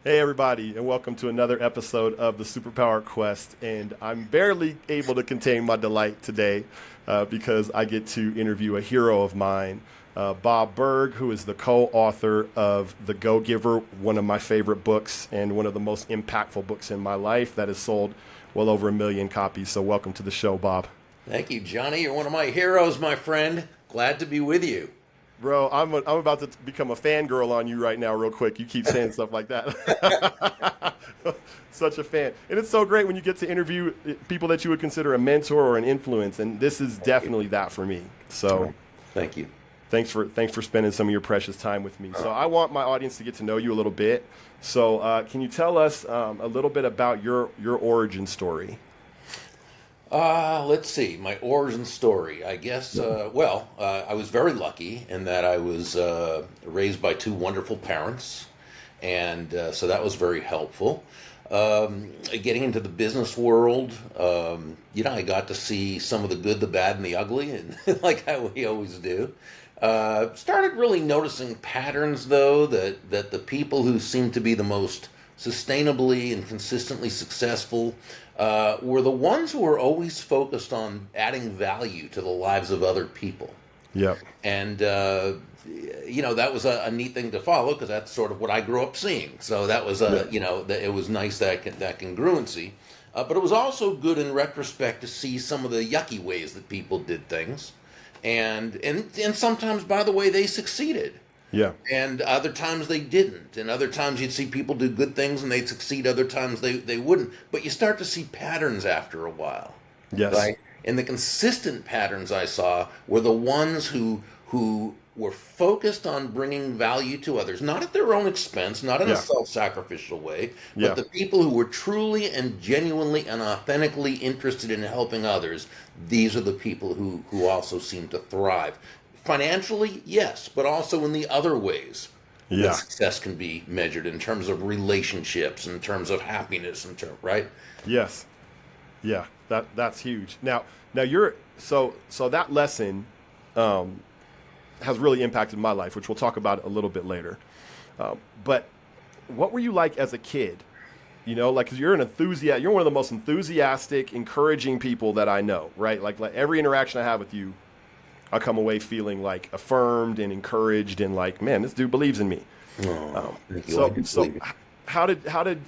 Hey, everybody, and welcome to another episode of the Superpower Quest. And I'm barely able to contain my delight today because I get to interview a hero of mine, Bob Burg, who is the co author of The Go Giver, one of my favorite books and one of the most impactful books in my life that has sold well over 1 million copies. So, welcome to the show, Bob. Thank you, Johnny. You're one of my heroes, my friend. Glad to be with you. Bro, I'm about to become a fangirl on you right now, real quick. You keep saying stuff like that. Such a fan. And it's so great when you get to interview people that you would consider a mentor or an influence. And this is Thank you. definitely that for me. So Thank you. thanks for spending some of your precious time with me. So I want my audience to get to know you a little bit. So can you tell us a little bit about your origin story? Let's see. My origin story. I guess, I was very lucky in that I was raised by two wonderful parents. And so that was very helpful. Getting into the business world, I got to see some of the good, the bad, and the ugly, and like how we always do. Started really noticing patterns, though, that the people who seemed to be the most sustainably and consistently successful were the ones who were always focused on adding value to the lives of other people. Yep. And that was a neat thing to follow because that's sort of what I grew up seeing. So that was Yeah. it was nice that congruency. But it was also good in retrospect to see some of the yucky ways that people did things, and sometimes, by the way, they succeeded. Yeah. And other times they didn't. And other times you'd see people do good things and they'd succeed. Other times they wouldn't. But you start to see patterns after a while, Yes. right? And the consistent patterns I saw were the ones who were focused on bringing value to others, not at their own expense, not in a Yeah. self-sacrificial way, but Yeah. the people who were truly and genuinely and authentically interested in helping others. These are the people who also seem to thrive. Financially, yes, but also in the other ways that Yeah. success can be measured in terms of relationships, in terms of happiness, right? Yes. Yeah. That's huge. Now you're so that lesson um, has really impacted my life, which we'll talk about a little bit later. But what were you like as a kid? Like 'cause you're an enthusiast. You're one of the most enthusiastic, encouraging people that I know, right? Like every interaction I have with you, I come away feeling like affirmed and encouraged and like, man, this dude believes in me. Oh, thank you. I So do so believe it. how did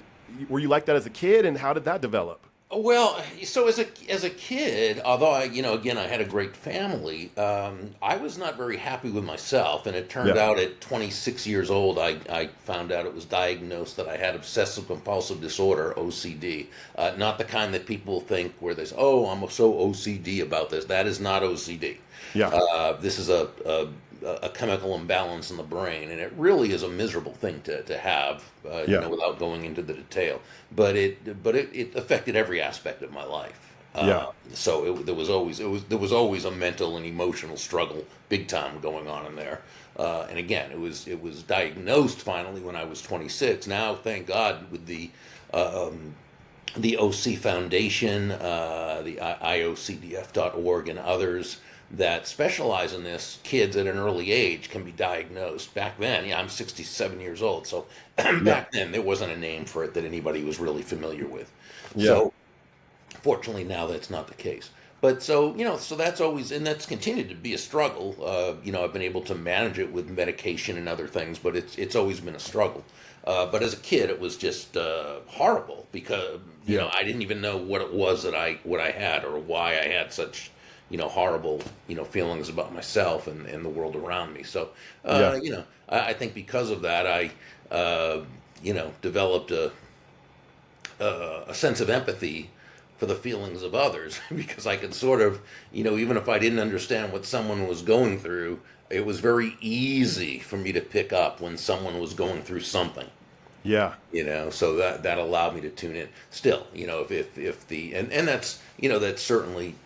were you like that as a kid, and how did that develop? Well, so as a kid, although again, I had a great family, I was not very happy with myself, and it turned Yeah. out at 26 years old, I found out it was diagnosed that I had obsessive compulsive disorder, OCD, not the kind that people think where there's, oh, I'm so OCD about this. That is not OCD. Yeah. This is a chemical imbalance in the brain, and it really is a miserable thing to have, Yeah. without going into the detail. But it affected every aspect of my life. Yeah. So there was always a mental and emotional struggle, big time, going on in there. And again, it was diagnosed finally when I was 26. Now, thank God, with the OC Foundation, the IOCDF.org, and others that specialize in this, kids at an early age can be diagnosed. Back then, yeah, I'm 67 years old, so Yeah. back then there wasn't a name for it that anybody was really familiar with. Yeah. So fortunately now that's not the case. But so that's always, and that's continued to be a struggle. I've been able to manage it with medication and other things, but it's always been a struggle. But as a kid, it was just horrible because Yeah. I didn't even know what it was what I had, or why I had such horrible feelings about myself and the world around me. So Yeah. I think because of that, I developed a sense of empathy for the feelings of others because I could sort of, even if I didn't understand what someone was going through, it was very easy for me to pick up when someone was going through something. Yeah. So that allowed me to tune in. Still, if the and that's certainly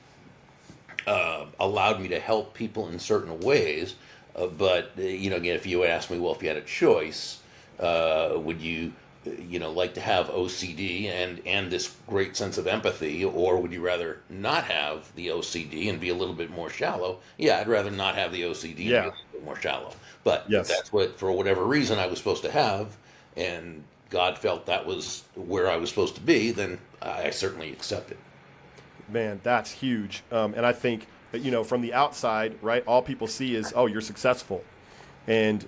allowed me to help people in certain ways. But again, if you ask me, well, if you had a choice, would you like to have OCD and this great sense of empathy, or would you rather not have the OCD and be a little bit more shallow? Yeah, I'd rather not have the OCD and be a Yeah. little bit more shallow. But if Yes. that's what, for whatever reason, I was supposed to have, and God felt that was where I was supposed to be, then I certainly accept it. Man, that's huge. And I think, from the outside, right, all people see is, oh, you're successful. And,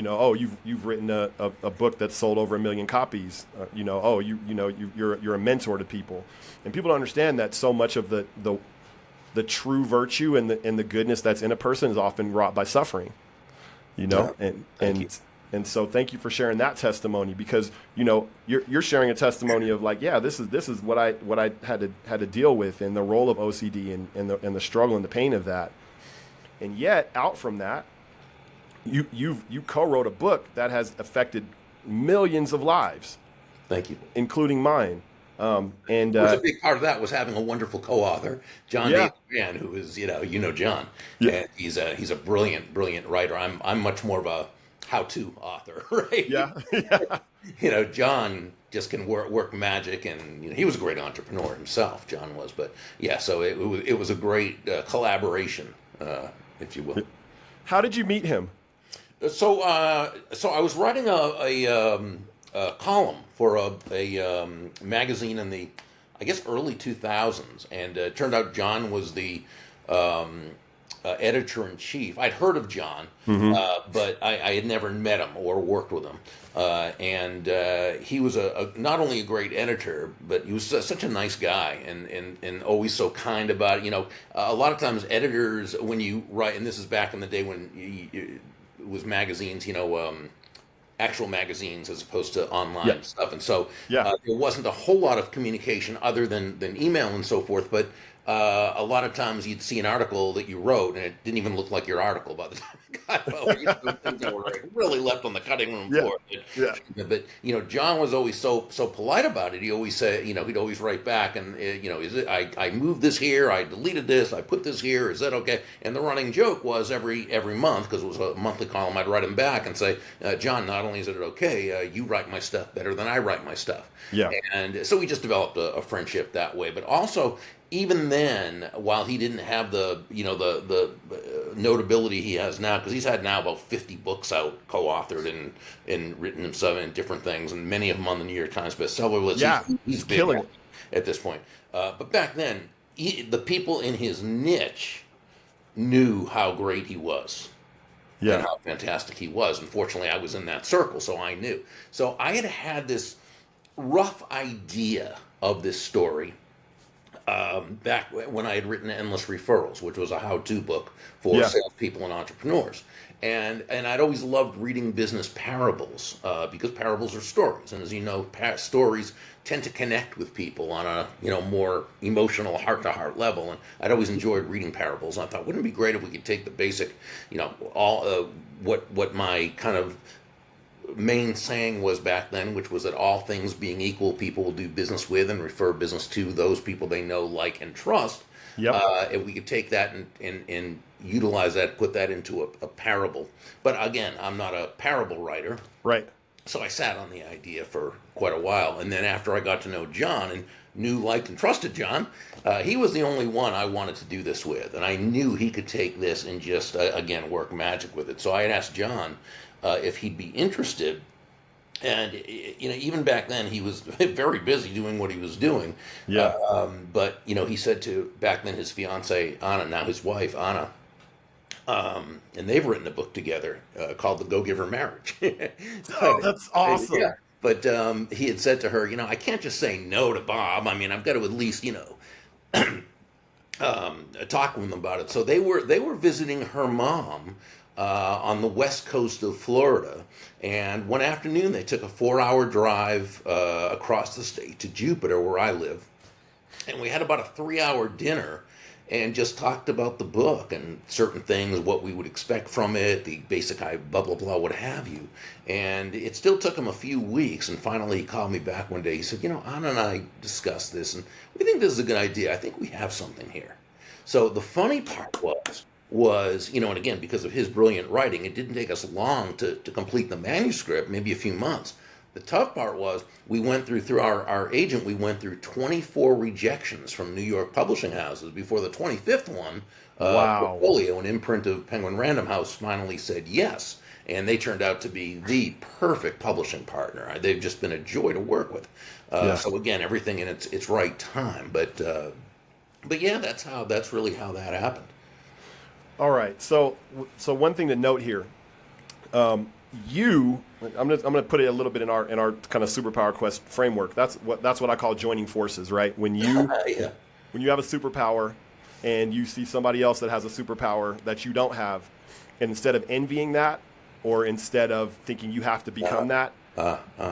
oh, you've written a book that's sold over 1 million copies. Oh, you're a mentor to people. And people don't understand that so much of the true virtue and the goodness that's in a person is often wrought by suffering. Yeah. And Thank you. and so thank you for sharing that testimony, because you're sharing a testimony of like, yeah, this is what I had to deal with, and the role of OCD and the struggle and the pain of that. And yet out from that, you co-wrote a book that has affected millions of lives, Thank you. including mine. And Of course, a big part of that was having a wonderful co-author, John yeah, David Mann, who is, John, yeah, and he's a brilliant writer. I'm much more of a how-to author, right? yeah, yeah, John just can work magic, and he was a great entrepreneur himself. John was, but yeah, so it was a great collaboration, if you will. How did you meet him? So I was writing a column for a magazine in the, I guess, early 2000s, and it turned out John was the editor in chief. I'd heard of John, but I had never met him or worked with him. And he was not only a great editor, but he was such a nice guy, and always so kind about it. A lot of times editors, when you write, and this is back in the day when it was magazines, actual magazines as opposed to online stuff. And so Yeah, there wasn't a whole lot of communication other than email and so forth. But a lot of times you'd see an article that you wrote and it didn't even look like your article by the time it got over. Things that were really left on the cutting room yeah, floor. yeah, But John was always so polite about it. He always said, he'd always write back and is it? I moved this here, I deleted this, I put this here. Is that okay? And the running joke was every month, because it was a monthly column, I'd write him back and say, John, not only is it okay, you write my stuff better than I write my stuff. yeah, And so we just developed a friendship that way. But also, even then, while he didn't have the notability he has now, because he's had now about 50 books out, co-authored and written himself in different things, and many of them on the New York Times bestseller list. yeah. He's big Killing it. at this point. But back then, the people in his niche knew how great he was and Yeah, how fantastic he was. Unfortunately, I was in that circle, so I knew. So I had this rough idea of this story back when I had written Endless Referrals, which was a how-to book for yeah, salespeople and entrepreneurs. And I'd always loved reading business parables because parables are stories, and as you know, stories tend to connect with people on a more emotional, heart-to-heart level. And I'd always enjoyed reading parables. And I thought, wouldn't it be great if we could take the basic, all what my kind of main saying was back then, which was that all things being equal, people will do business with and refer business to those people they know, like, and trust. yep, If we could take that and utilize that, put that into a parable. But again, I'm not a parable writer. right, So I sat on the idea for quite a while. And then after I got to know John and knew, liked, and trusted John, he was the only one I wanted to do this with. And I knew he could take this and just, again, work magic with it. So I had asked John if he'd be interested. And even back then he was very busy doing what he was doing. yeah, But he said to back then his fiance Anna, now his wife Anna, and they've written a book together called The Go-Giver Marriage. oh, that's awesome. Yeah. But he had said to her, I can't just say no to Bob. I mean, I've got to at least talk with them about it. So they were visiting her mom on the west coast of Florida, and one afternoon they took a 4-hour drive across the state to Jupiter, where I live, and we had about a 3-hour dinner and just talked about the book and certain things, what we would expect from it, the basic blah, blah, blah, what have you. And it still took him a few weeks, and finally he called me back one day. He said, Anna and I discussed this, and we think this is a good idea. I think we have something here. So the funny part was, and again, because of his brilliant writing, it didn't take us long to complete the manuscript, maybe a few months. The tough part was we went through our agent, we went through 24 rejections from New York publishing houses before the 25th one, Wow. Portfolio, an imprint of Penguin Random House, finally said yes. and they turned out to be the perfect publishing partner. They've just been a joy to work with. So again, everything in its right time. But yeah, that's really how that happened. All right. So one thing to note here, I'm gonna put it a little bit in our kind of superpower quest framework. That's what I call joining forces, right? When you Yeah. when you have a superpower and you see somebody else that has a superpower that you don't have, and instead of envying that, or instead of thinking you have to become that,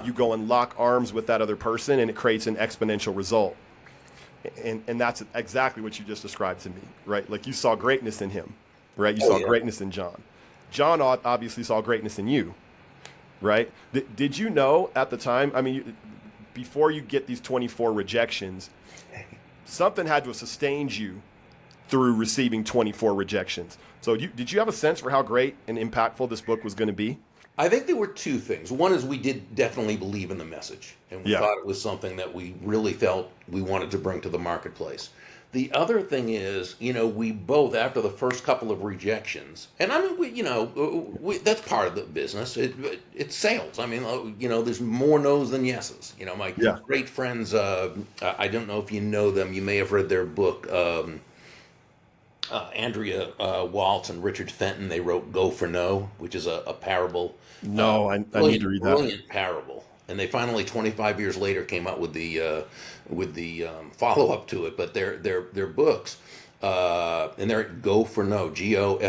you go and lock arms with that other person, and it creates an exponential result. And that's exactly what you just described to me, right? Like you saw greatness in him, right? You saw Yeah. greatness in John. John obviously saw greatness in you, right? Did you know at the time? I mean, before you get these 24 rejections, something had to have sustained you through receiving 24 rejections. So did you have a sense for how great and impactful this book was going to be? I think there were two things. One is we did definitely believe in the message, and we thought it was something that we really felt we wanted to bring to the marketplace. The other thing is, we both, after the first couple of rejections, and I mean, that's part of the business. It's sales. I mean, there's more no's than yeses. My great friends, I don't know if you know them. You may have read their book. Andrea Waltz and Richard Fenton, they wrote "Go for No," which is a parable. No, I need to read that. Brilliant parable. And they finally, 25 years later, came out with the follow up to it. But their books, and they're at Go for No, GOFORNO.com.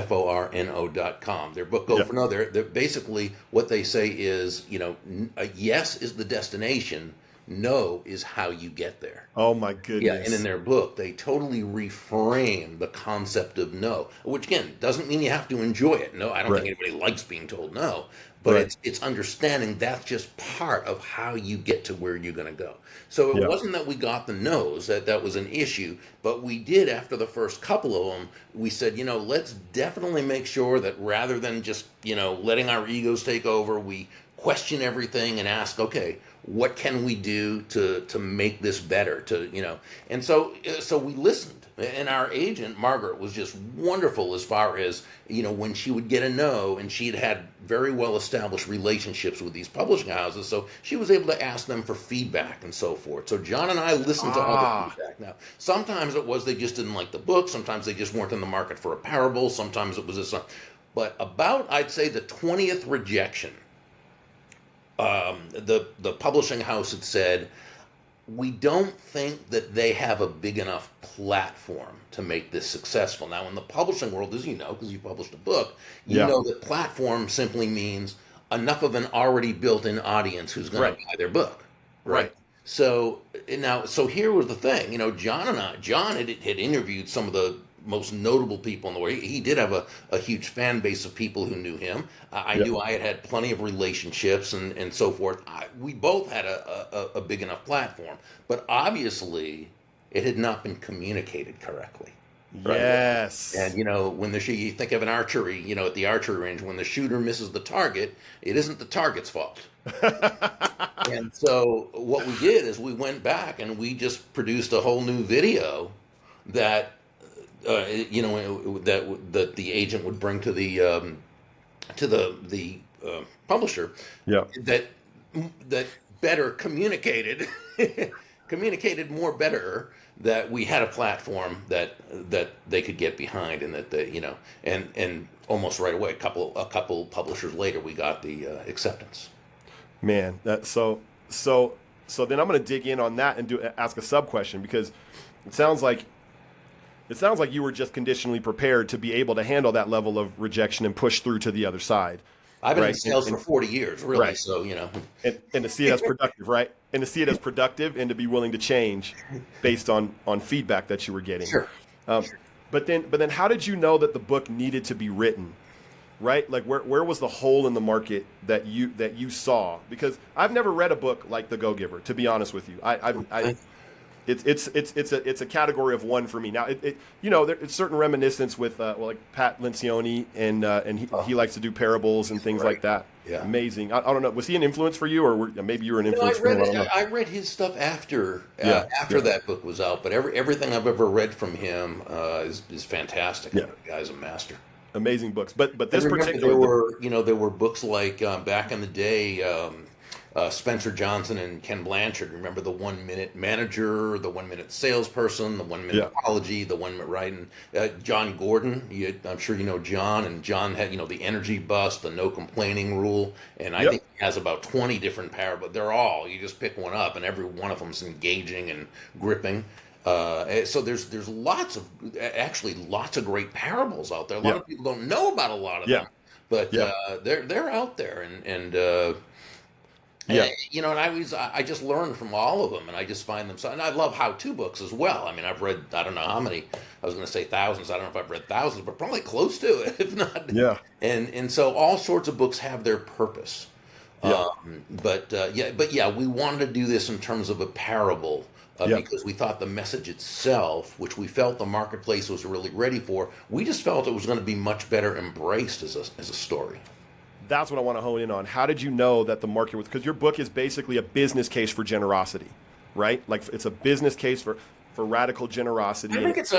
Their book Go for No. They're basically what they say is, a yes is the destination. No is how you get there. Oh my goodness. Yeah, and in their book, they totally reframe the concept of no, which again doesn't mean you have to enjoy it. No, I don't think anybody likes being told no, but it's understanding that's just part of how you get to where you're going to go. So it wasn't that we got the no's, that was an issue, but we did, after the first couple of them, we said, let's definitely make sure that rather than just, letting our egos take over, we question everything and ask, okay, what can we do to make this better? And so we listened, and our agent Margaret was just wonderful as far as when she would get a no, and she'd had very well established relationships with these publishing houses, so she was able to ask them for feedback and so forth. So John and I listened to all the feedback. Now, sometimes it was they just didn't like the book, sometimes they just weren't in the market for a parable, sometimes it was this, but about I'd say the 20th rejection. The publishing house had said, we don't think that they have a big enough platform to make this successful. Now, in the publishing world, as you know, because you published a book, you know that platform simply means enough of an already built-in audience who's going to buy their book. Right. So here was the thing. John had interviewed some of the most notable people in the world. He did have a huge fan base of people who knew him. I knew I had plenty of relationships and so forth. We both had a big enough platform, but obviously it had not been communicated correctly. Right? Yes. And when you think of an archery, at the archery range, when the shooter misses the target, it isn't the target's fault. And so what we did is we went back and we just produced a whole new video that that the agent would bring to the publisher. That better communicated communicated more better that we had a platform that they could get behind, and that and almost right away, a couple publishers later, we got the acceptance. Man, so then I'm going to dig in on that and ask a sub question, because it sounds like you were just conditionally prepared to be able to handle that level of rejection and push through to the other side. I've been in sales for 40 years, really. Right. So, And to see it as productive, right? And to see it as productive and to be willing to change based on feedback that you were getting. Sure. But then how did you know that the book needed to be written? Right? Like where was the hole in the market that you saw? Because I've never read a book like The Go-Giver, to be honest with you. It's a category of one for me. Now, there's certain reminiscence with like Pat Lencioni, and he likes to do parables and things like that. Yeah. Amazing. I don't know. Was he an influence for you, or maybe you were an influence for him? I read his stuff after that book was out, but everything I've ever read from him is fantastic. Yeah. The guy's a master. amazing books. But And this remember, particular, there were books like back in the day, Spencer Johnson and Ken Blanchard. Remember the 1 Minute Manager, the 1 Minute Salesperson, the 1 Minute yeah, Apology, the 1 Minute Writing. John Gordon, I'm sure you know John, and John had the Energy Bust, the No Complaining Rule, and I yep, think he has about 20 different but they're all, you just pick one up, and every one of them's engaging and gripping. So there's lots of great parables out there. A lot yep, of people don't know about a lot of yeah, them, but yep, they're out there, yeah, and I just learn from all of them, and I just find them so. And I love how-to books as well. I mean, I've read, I don't know how many. I was going to say thousands. I don't know if I've read thousands, but probably close to it, if not. yeah, And so all sorts of books have their purpose. yeah, But we wanted to do this in terms of a parable. yeah. Because we thought the message itself, which we felt the marketplace was really ready for, we just felt it was going to be much better embraced as a story. That's what I want to hone in on. How did you know that the market was? Because your book is basically a business case for generosity, right? Like it's a business case for radical generosity. I think it's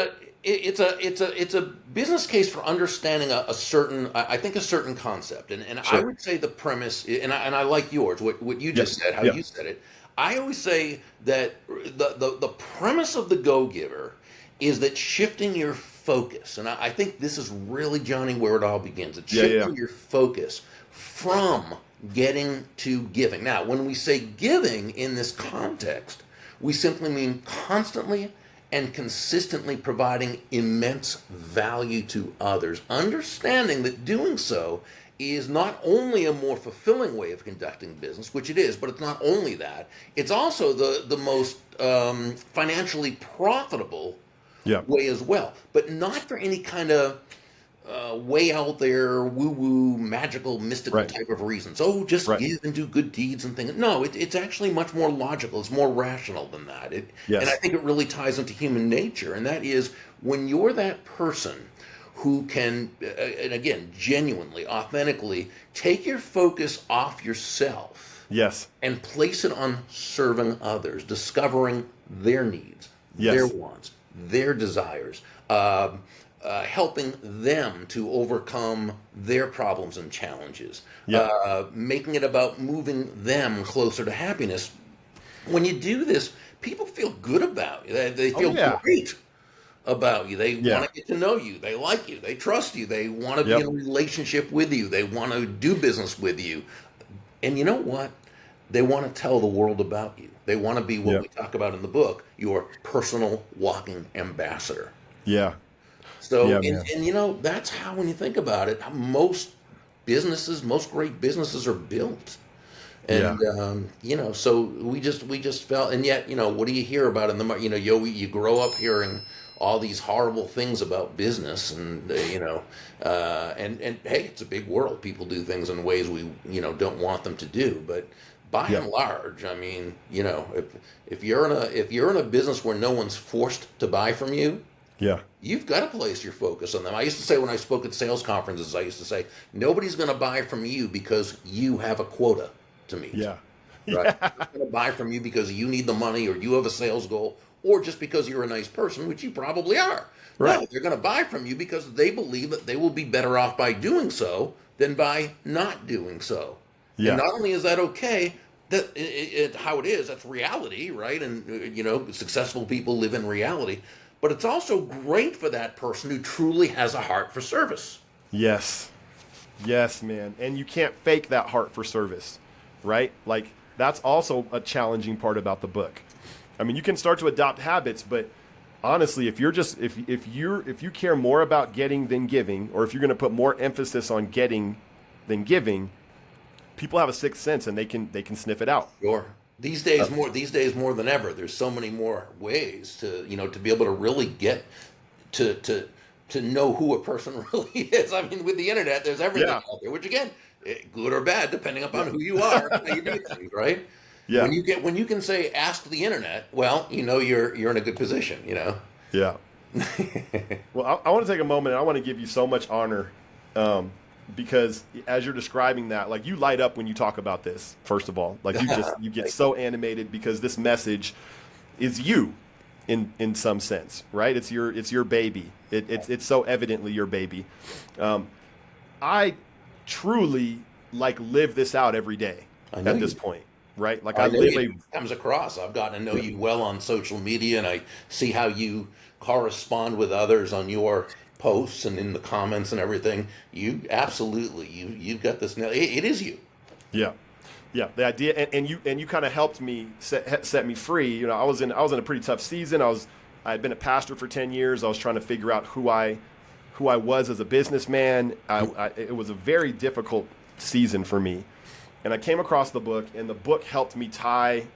a business case for understanding a certain, I think, a certain concept, and I Sure. would say the premise, and I like yours, what you just said, how Yeah. you said it. I always say that the premise of the Go Giver is that shifting your focus, and I think this is really, Johnny, where it all begins. It's shifting your focus from getting to giving. Now, when we say giving in this context, we simply mean constantly and consistently providing immense value to others, understanding that doing so is not only a more fulfilling way of conducting business, which it is, but it's not only that, it's also the most financially profitable Yeah. way as well, but not for any kind of way out there, woo-woo, magical, mystical Right. type of reasons. Oh, just Right. give and do good deeds and things. No, it's actually much more logical. It's more rational than that. Yes. And I think it really ties into human nature, and that is when you're that person who can, and again, genuinely, authentically, take your focus off yourself Yes. and place it on serving others, discovering their needs, Yes. their wants, their desires, helping them to overcome their problems and challenges, Yeah. making it about moving them closer to happiness. When you do this, people feel good about you. They feel yeah. great about you. They Yeah. want to get to know you. They like you. They trust you. They want to be Yep. in a relationship with you. They want to do business with you. And you know what? They want to tell the world about you. They want to be what Yep. we talk about in the book, your personal walking ambassador. Yeah. So, Yeah, and, man. and you know, that's how, when you think about it, most most great businesses are built. And so we just felt, and yet, what do you hear about in the you grow up hearing all these horrible things about business, and and hey, it's a big world. People do things in ways we don't want them to do, but by Yeah. and large, I mean, if you're in a business where no one's forced to buy from you, Yeah. you've got to place your focus on them. I used to say, when I spoke at sales conferences, I used to say, nobody's going to buy from you because you have a quota to meet. Yeah. Right? They're going to buy from you because you need the money, or you have a sales goal, or just because you're a nice person, which you probably are. Right. No, they're going to buy from you because they believe that they will be better off by doing so than by not doing so. Yeah. And not only is that okay, how it is, that's reality, right? And successful people live in reality. But it's also great for that person who truly has a heart for service. Yes. Yes, man. And you can't fake that heart for service, right? Like that's also a challenging part about the book. I mean, you can start to adopt habits, but honestly, if you care more about getting than giving, or if you're going to put more emphasis on getting than giving, people have a sixth sense and they can sniff it out. Sure. These days more than ever, there's so many more ways to to be able to really get to know who a person really is. I mean, with the internet, there's everything out there, which again, good or bad, depending upon who you are, how you do things, right? Yeah. When you can say ask the internet, well, you're in a good position, Yeah. Well, I want to take a moment and I want to give you so much honor, because as you're describing that, like you light up when you talk about this, first of all, like you get so animated because this message is you. in some sense, right? It's your baby. It's so evidently your baby. I truly like live this out every day I know at you this point, right? Like I I know live you a comes across. I've gotten to know yeah, you well on social media, and I see how you correspond with others on your posts and in the comments and everything. You absolutely you've got this now. It is you. yeah. Yeah, the idea, and you kind of helped me set me free. You know, I was in a pretty tough season. I had been a pastor for 10 years. I was trying to figure out who I was as a businessman. It was a very difficult season for me, and I came across the book, and the book helped me tie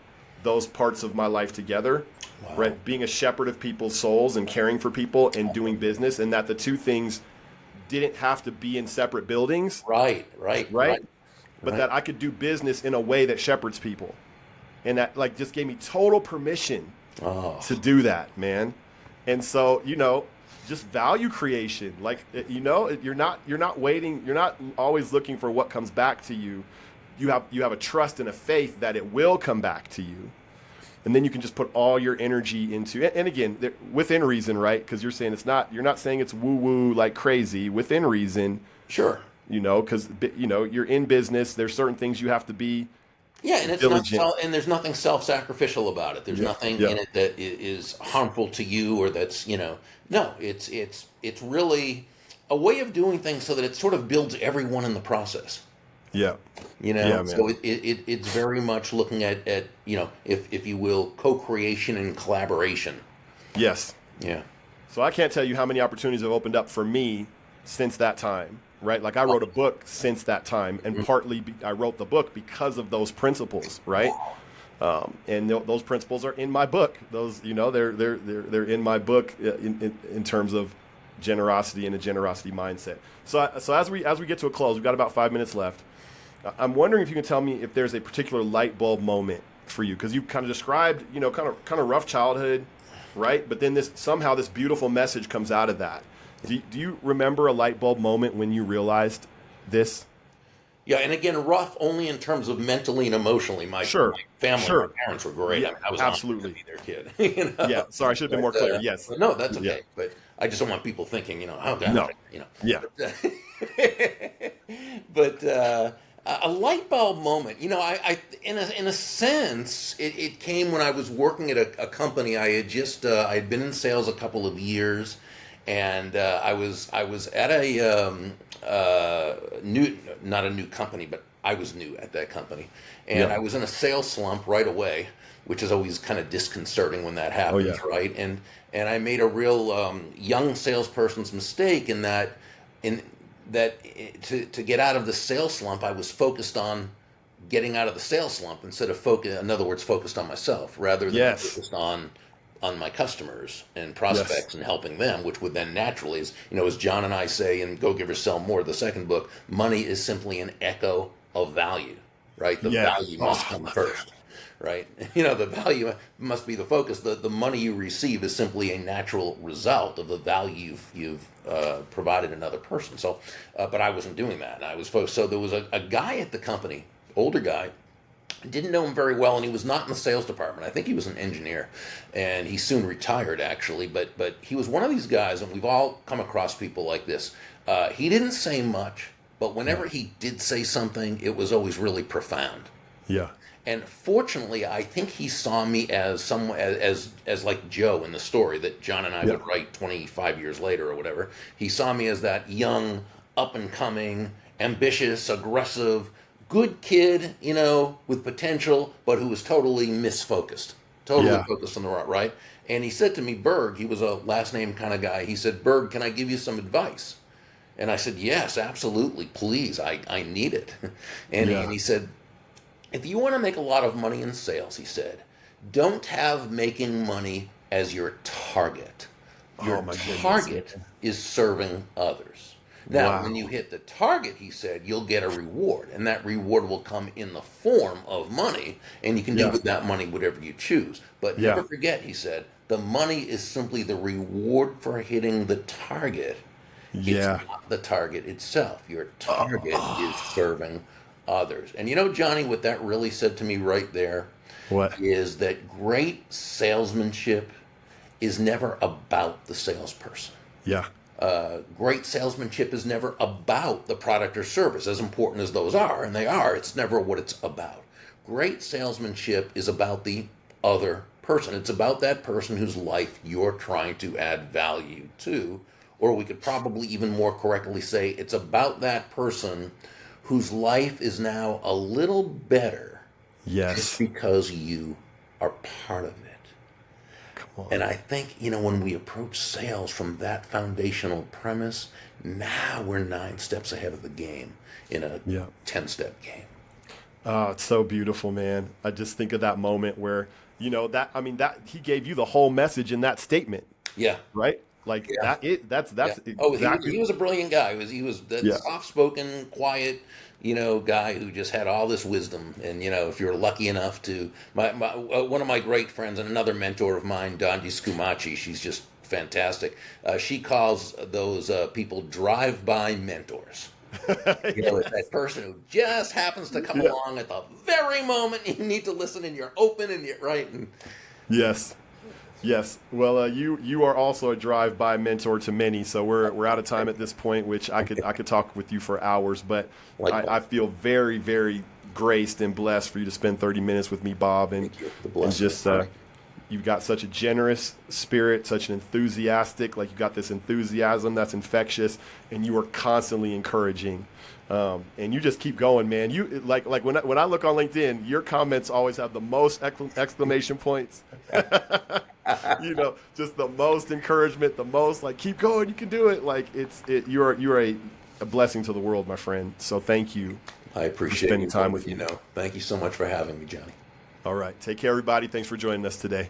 those parts of my life together. Wow. Right, being a shepherd of people's souls and caring for people and doing business, and that the two things didn't have to be in separate buildings, Right, right, right? right, But right. that I could do business in a way that shepherds people. And that like just gave me total permission Oh, to do that, man. And so, just value creation. Like you're not waiting, you're not always looking for what comes back to you. You have a trust and a faith that it will come back to you. And then you can just put all your energy into it. And again, within reason, right? Because you're not saying it's woo woo like crazy, within reason, sure. because you're in business. There's certain things you have to be Yeah, and it's not diligent. and there's nothing self-sacrificial about it. There's Yeah, nothing yeah, in it that is harmful to you or that's, no, it's really a way of doing things so that it sort of builds everyone in the process. yeah, yeah, man. So it's very much looking at if you will, co-creation and collaboration. Yes. Yeah. So I can't tell you how many opportunities have opened up for me since that time, right? Like I wrote a book since that time, and partly I wrote the book because of those principles, right? And those principles are in my book. Those, they're in my book in terms of generosity and a generosity mindset. So as we get to a close, we've got about 5 minutes left. I'm wondering if you can tell me if there's a particular light bulb moment for you, because you kind of described, kind of rough childhood, right? But then this beautiful message comes out of that. Do you remember a light bulb moment when you realized this? Yeah, and again, rough only in terms of mentally and emotionally. My Sure, family, my sure, parents were great. I yeah, mean, I was honored to absolutely, be their kid. yeah. Sorry, I should have been more clear. Yes, But no, that's yeah, okay. But I just don't want people thinking, oh God, no, yeah, but a light bulb moment. I in a sense, it came when I was working at a company. I had been in sales a couple of years, and I was at a not a new company, but I was new at that company, and yeah. I was in a sales slump right away, which is always kind of disconcerting when that Oh happens, yeah, right? And I made a real young salesperson's mistake to get out of the sales slump, I was focused on getting out of the sales slump instead of in other words, focused on myself rather than yes, focused on my customers and yes, prospects and helping them, which would then naturally, as John and I say in Go Give or Sell More, the second book, money is simply an echo of value, right? The yeah. value Oh, must I come love that. first, right? The value must be the focus. The money you receive is simply a natural result of the value you've provided another person. So, but I wasn't doing that. And I was focused. So there was a guy at the company, older guy, didn't know him very well, and he was not in the sales department. I think he was an engineer, and he soon retired actually. But he was one of these guys, and we've all come across people like this. He didn't say much, but Yeah, whenever he did say something, it was always really profound. yeah, And fortunately, I think he saw me as someone as like Joe in the story that John and I yeah, would write 25 years later or whatever. He saw me as that young, up and coming, ambitious, aggressive, good kid, with potential, but who was totally misfocused, totally yeah. focused on the right. And he said to me, Berg, he was a last name kind of guy. He said, Berg, can I give you some advice? And I said, yes, absolutely, please. I need it. And Yeah. he said, if you want to make a lot of money in sales, he said, don't have making money as your target. Oh Your my goodness, target man. is serving others. Now, when you Wow. hit the target, he said, you'll get a reward, and that reward will come in the form of money, and you can do Yeah. with that money whatever you choose. But never Yeah. forget, he said, the money is simply the reward for hitting the target. It's Yeah. not the target itself. Your target is Oh. serving others. And Johnny, what that really said to me right there What? is that great salesmanship is never about the salesperson. Yeah. Great salesmanship is never about the product or service, as important as those are, and they are. It's never what it's about. Great salesmanship is about the other person. It's about that person whose life you're trying to add value to, or we could probably even more correctly say it's about that person whose life is now a little better Yes. just because you are part of it. Come on. And I think, when we approach sales from that foundational premise, now we're 9 steps ahead of the game in a 10-step game. Oh, it's so beautiful, man. I just think of that moment where, that he gave you the whole message in that statement. Yeah. Right? Like that's Oh, exactly. he was a brilliant guy. He was that soft-spoken, quiet, guy who just had all this wisdom. And if you're lucky enough to, one of my great friends and another mentor of mine, Donji Scumaci, she's just fantastic. She calls those people drive-by mentors. It's that person who just happens to come along at the very moment you need to listen, and you're open and you're right. And Yes. Yes. Well, you are also a drive-by mentor to many. So we're out of time at this point, which I could talk with you for hours. But I feel very, very graced and blessed for you to spend 30 minutes with me, Bob. And just you've got such a generous spirit, such an enthusiastic. Like you got this enthusiasm that's infectious, and you are constantly encouraging. And you just keep going, man. You like when I look on LinkedIn, your comments always have the most exclamation points. Just the most encouragement, the most like keep going, you can do it. Like you're a blessing to the world, my friend. So thank you. I appreciate spending time with me. Thank you so much for having me, Johnny. All right, take care, everybody. Thanks for joining us today.